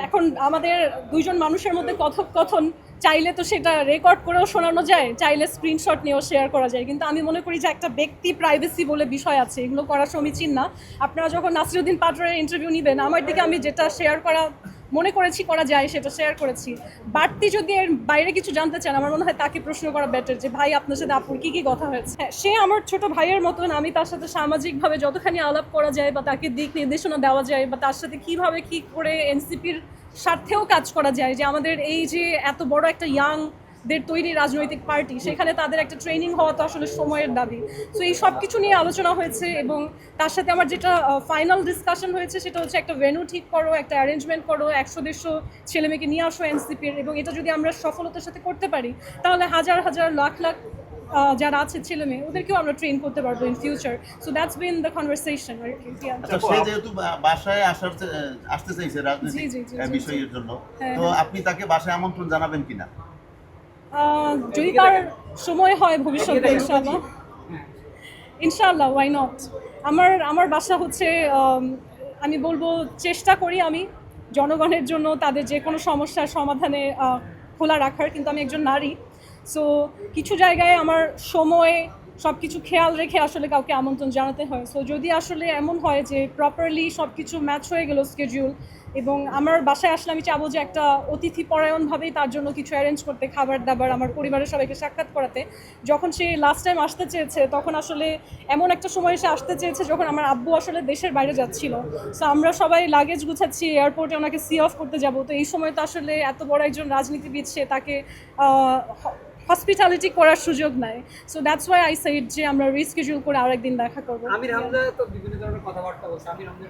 এখন আমাদের দুইজন মানুষের মধ্যে কথোপকথন চাইলে তো সেটা রেকর্ড করেও শোনানো যায়, চাইলে স্ক্রিনশট নিয়েও শেয়ার করা যায়, কিন্তু আমি মনে করি যে একটা ব্যক্তি প্রাইভেসি বলে বিষয় আছে, এগুলো করা সমীচীন না। আপনারা যখন নাসিরুদ্দিন পাটোয়ারির ইন্টারভিউ নেবেন, আমার দিকে আমি যেটা শেয়ার করা মনে করেছি করা যায় সেটা শেয়ার করেছি। বাড়তি যদি এর বাইরে কিছু জানতে চান, আমার মনে হয় তাকে প্রশ্ন করা বেটার যে ভাই আপনার সাথে আপুর কী কী কথা হয়েছে। হ্যাঁ, সে আমার ছোট ভাইয়ের মতন, আমি তার সাথে সামাজিকভাবে যতখানি আলাপ করা যায় বা তাকে দিক নির্দেশনা দেওয়া যায় বা তার সাথে কীভাবে কী করে এনসিপির স্বার্থেও কাজ করা যায়, যে আমাদের এই যে এত বড় একটা দের তৈরি রাজনৈতিক পার্টি, সেখানে তাদের একটা ট্রেনিং হওয়া তো আসলে সময়ের দাবি। সো এই সব কিছু নিয়ে আলোচনা হয়েছে, এবং তার সাথে আমার যেটা ফাইনাল ডিসকাশন হয়েছে সেটা হচ্ছে একটা ভেন্যু ঠিক করো, একটা অ্যারেঞ্জমেন্ট করো, 100-150 ছেলেমেয়েকে নিয়ে আসো এনসিপির, এবং এটা যদি আমরা সফলতার সাথে করতে পারি তাহলে হাজার হাজার লাখ লাখ যারা আছে ছেলে মেয়ে ওদেরকেও আমরা ট্রেন করতে পারবো in future. So that's been the conversation আর কি। আচ্ছা, সে যেহেতু বাসায় আসতে চাইছে রাজনৈতিক বিষয়ের জন্য, হ্যাঁ, তো আপনি তাকে বাসায় আমন্ত্রণ জানাবেন কিনা? যদি তার সময় হয় ভবিষ্যতে ইনশাআল্লাহ, ইনশাআল্লাহ, ওয়াই নট। আমার বাসা হচ্ছে, আমি বলবো চেষ্টা করি আমি জনগণের জন্য তাদের যে কোনো সমস্যার সমাধানে খোলা রাখার, কিন্তু আমি একজন নারী। সো কিছু জায়গায় আমার সময় সব কিছু খেয়াল রেখে আসলে কাউকে আমন্ত্রণ জানাতে হয়। সো যদি আসলে এমন হয় যে প্রপারলি সব কিছু ম্যাচ হয়ে গেল স্কেডিউল, এবং আমার বাসায় আসলে আমি চাবো যে একটা অতিথি পরায়ণভাবেই তার জন্য কিছু অ্যারেঞ্জ করতে, খাবার দাবার, আমার পরিবারের সবাইকে সাক্ষাৎ করাতে। যখন সে লাস্ট টাইম আসতে চেয়েছে তখন আসলে এমন একটা সময় সে আসতে চেয়েছে যখন আমার আব্বু আসলে দেশের বাইরে যাচ্ছিল। সো আমরা সবাই লাগেজ গুছাচ্ছি, এয়ারপোর্টে ওনাকে সি অফ করতে যাব। তো এই সময় তো আসলে এত বড় একজন রাজনীতিবিদ, সে তাকে হসপিটালিটি করার সুযোগ নাই। So that's why I said যে আমরা রিস্কেডিউল করে আরেকদিন দেখা করবো। আমির হামজা তো বিভিন্ন ধরনের কথাবার্তা বলছে। আমির হামজা